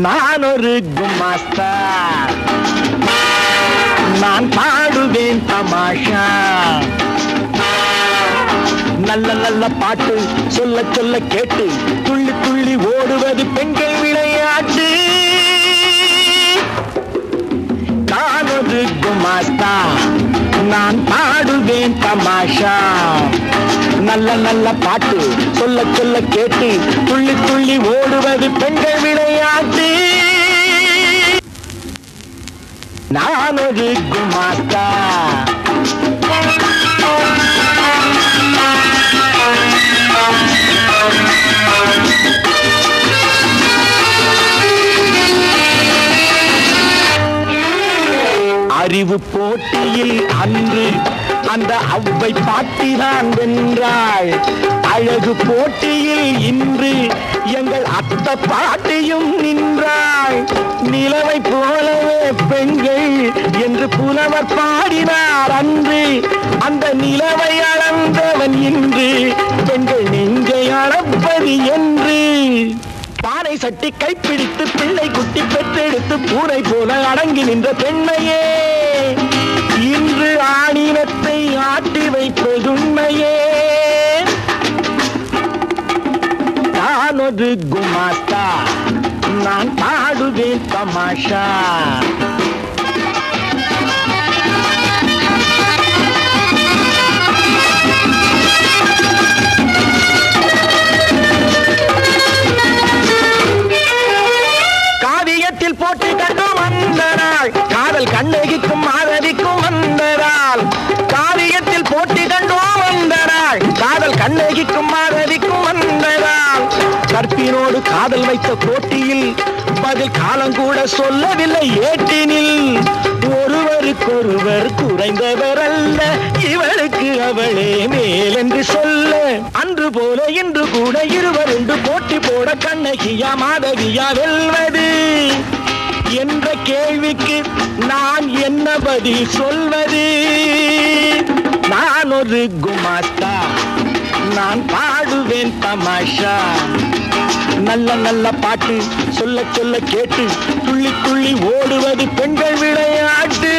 நான் ஒரு குமாஸ்தா, நான் பாடுவேன் தமாஷா. நல்ல நல்ல பாட்டு சொல்ல சொல்ல கேட்டு துள்ளி துள்ளி ஓடுவது பெண்கள் விளையாட்டு. நான் ஒரு குமாஸ்தா, நான் பாடுவேன் தமாஷா. நல்ல நல்ல பாட்டு சொல்ல சொல்ல கேட்டு துள்ளி துள்ளி ஓடுவது பெண்கள் விளையாட்டு. நான் ஒரு குமாஸ்தா. அறிவு போட்டியில் அன்று அந்த அவ்வை பாட்டிதான் வென்றாள். அழகு போட்டியில் இன்று எங்கள் அத்த பாட்டியும் நின்றாள். நிலவை போலவே பெண்கள் என்று புலவர் பாடினார் அன்று. அந்த நிலவை அளந்தவன் இன்று பெண்கள் நெஞ்சை அளப்பது என்று. பானை சட்டி கைப்பிடித்து பிள்ளை குட்டி பெற்றெடுத்து பூனை போல அடங்கி நின்ற பெண்மையே இன்று ஆணினத்தை ஆட்டி வைப்பதுண்மையே. நான் ஒரு குமாஸ்தா, நான் பாடுவேன் தமாஷா. காவியத்தில் போட்டி கண்டு வந்த நாள் காதல் கண்ணகிக்கும் மாதவிக்கும் வந்த நாள். காவியத்தில் போட்டி கண்டு வந்த நாள் காதல் கண்ணகிக்கும் மாதவிக்கும் வந்த நாள். கற்பினோடு காதல் வைத்த போட்டியில் பதில் காலம் கூட சொல்லவில்லை ஏட்டினில். ஒருவருக்கொருவர் குறைந்தவர் அல்ல, இவளுக்கு அவளே மேல் என்று சொல்ல. அன்று போல இன்று கூட இருவர் என்று போட்டி போட கண்ணகியா மாதவியா வெல்வது என்ற கேள்விக்கு நான் என்ன பதில் சொல்வது? நான் ஒரு குமாஸ்தா, நான் பாடுவேன் தமாஷா. நல்ல நல்ல பாட்டு சொல்ல சொல்ல கேட்டு துள்ளி துள்ளி ஓடுவது பெண்கள் விளையாட்டு.